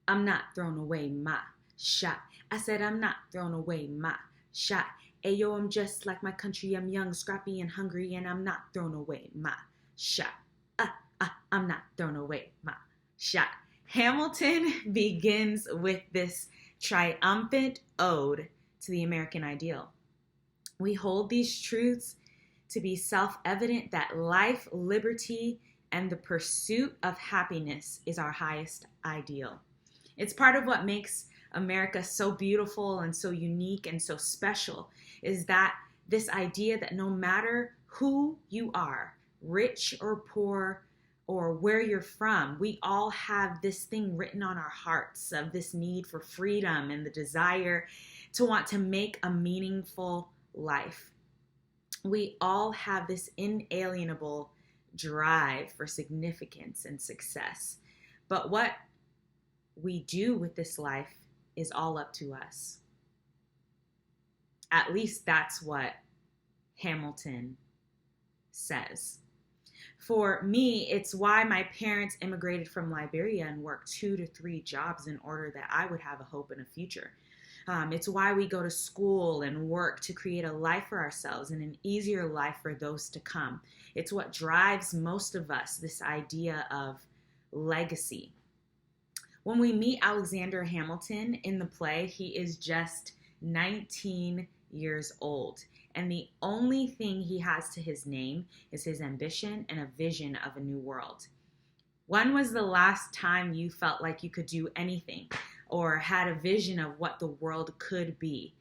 I'm not throwing away my shot. I said I'm not throwing away my shot. Ayo, I'm just like my country. I'm young, scrappy, and hungry, and I'm not throwing away my shot. I'm not throwing away my shot. Hamilton begins with this triumphant ode to the American ideal. We hold these truths to be self-evident that life, liberty, and the pursuit of happiness is our highest ideal. It's part of what makes America so beautiful and so unique and so special, is that this idea that no matter who you are, rich or poor, or where you're from, we all have this thing written on our hearts of this need for freedom and the desire to want to make a meaningful life. We all have this inalienable drive for significance and success. But what we do with this life is all up to us. At least that's what Hamilton says. For me, it's why my parents immigrated from Liberia and worked 2 to 3 jobs in order that I would have a hope and a future. It's why we go to school and work to create a life for ourselves and an easier life for those to come. It's what drives most of us, this idea of legacy. When we meet Alexander Hamilton in the play, he is just 19 years old. And the only thing he has to his name is his ambition and a vision of a new world. When was the last time you felt like you could do anything or had a vision of what the world could be?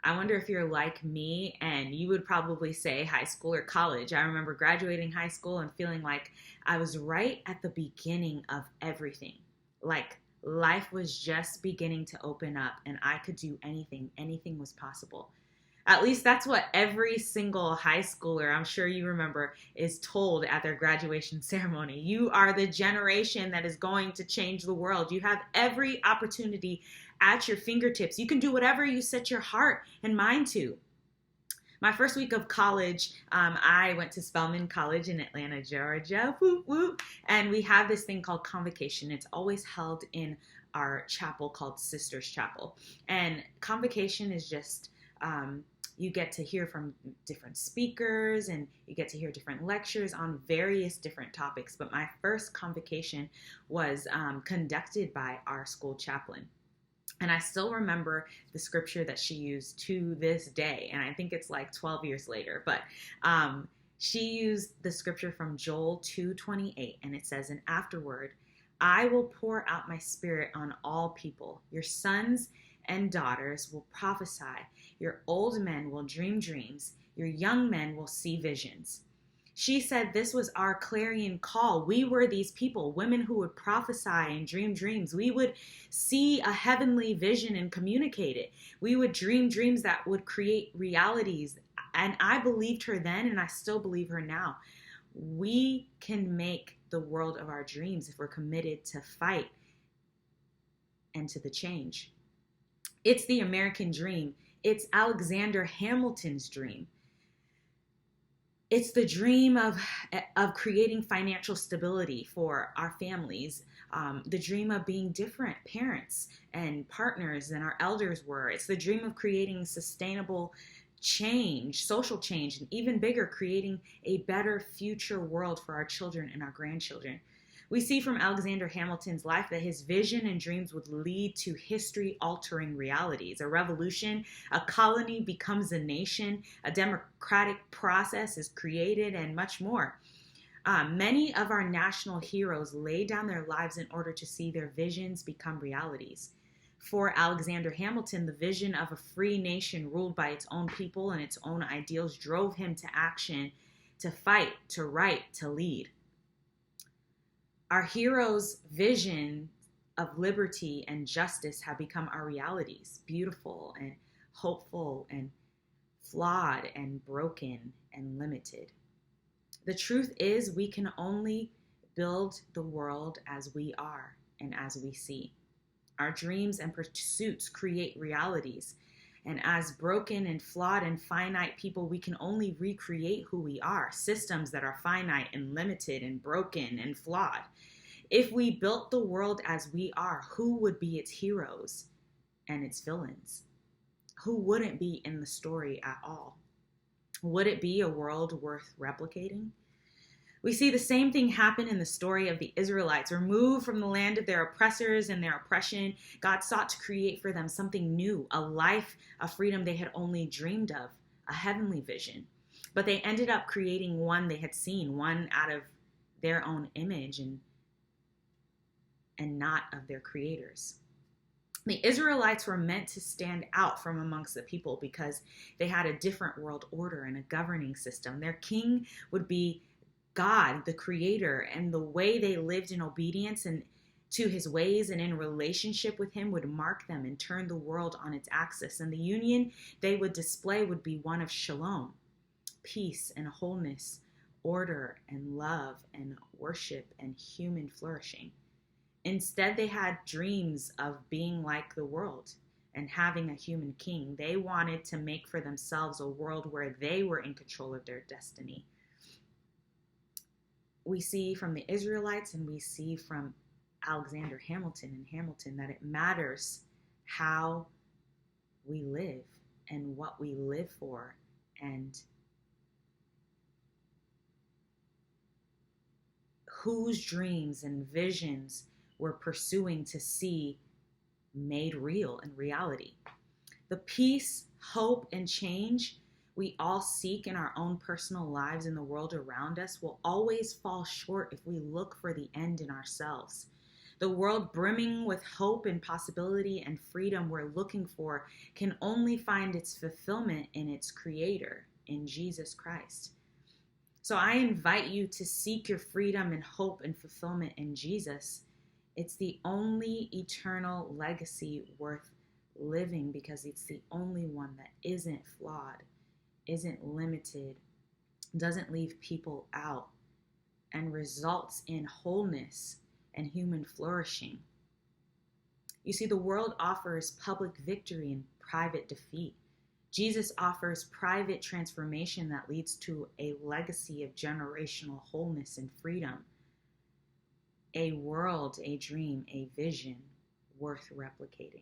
I wonder if you're like me and you would probably say high school or college. I remember graduating high school and feeling like I was right at the beginning of everything. Like life was just beginning to open up and I could do anything. Anything was possible. At least that's what every single high schooler, I'm sure you remember, is told at their graduation ceremony. You are the generation that is going to change the world. You have every opportunity at your fingertips. You can do whatever you set your heart and mind to. My first week of college, I went to Spelman College in Atlanta, Georgia, whoop, whoop, and we have this thing called convocation. It's always held in our chapel called Sisters Chapel. And convocation is just... you get to hear from different speakers and you get to hear different lectures on various different topics. But my first convocation was conducted by our school chaplain. And I still remember the scripture that she used to this day. And I think it's like 12 years later. But she used the scripture from Joel 2:28. And it says, "And afterward, I will pour out my spirit on all people. Your sons and daughters will prophesy. Your old men will dream dreams. Your young men will see visions." She said this was our clarion call. We were these people, women who would prophesy and dream dreams. We would see a heavenly vision and communicate it. We would dream dreams that would create realities. And I believed her then, and I still believe her now. We can make the world of our dreams if we're committed to fight and to the change. It's the American dream. It's Alexander Hamilton's dream. It's the dream of creating financial stability for our families, the dream of being different parents and partners than our elders were. It's the dream of creating sustainable change, social change, and even bigger, creating a better future world for our children and our grandchildren. We see from Alexander Hamilton's life that his vision and dreams would lead to history-altering realities. A revolution, a colony becomes a nation, a democratic process is created, and much more. Many of our national heroes lay down their lives in order to see their visions become realities. For Alexander Hamilton, the vision of a free nation ruled by its own people and its own ideals drove him to action, to fight, to write, to lead. Our heroes' vision of liberty and justice have become our realities, beautiful and hopeful and flawed and broken and limited. The truth is we can only build the world as we are and as we see. Our dreams and pursuits create realities. And as broken and flawed and finite people, we can only recreate who we are, systems that are finite and limited and broken and flawed. If we built the world as we are, who would be its heroes and its villains? Who wouldn't be in the story at all? Would it be a world worth replicating? We see the same thing happen in the story of the Israelites. Removed from the land of their oppressors and their oppression, God sought to create for them something new, a life, a freedom they had only dreamed of, a heavenly vision. But they ended up creating one they had seen, one out of their own image and not of their creators. The Israelites were meant to stand out from amongst the people because they had a different world order and a governing system. Their king would be God, the creator, and the way they lived in obedience and to his ways and in relationship with him would mark them and turn the world on its axis. And the union they would display would be one of shalom, peace and wholeness, order and love and worship and human flourishing. Instead, they had dreams of being like the world and having a human king. They wanted to make for themselves a world where they were in control of their destiny. We see from the Israelites and we see from Alexander Hamilton and Hamilton that it matters how we live and what we live for and whose dreams and visions we're pursuing to see made real in reality. The peace, hope, and change we all seek in our own personal lives and the world around us will always fall short if we look for the end in ourselves. The world brimming with hope and possibility and freedom we're looking for can only find its fulfillment in its creator, in Jesus Christ. So I invite you to seek your freedom and hope and fulfillment in Jesus. It's the only eternal legacy worth living because it's the only one that isn't flawed, isn't limited, doesn't leave people out, and results in wholeness and human flourishing. You see, the world offers public victory and private defeat. Jesus offers private transformation that leads to a legacy of generational wholeness and freedom. A world, a dream, a vision worth replicating.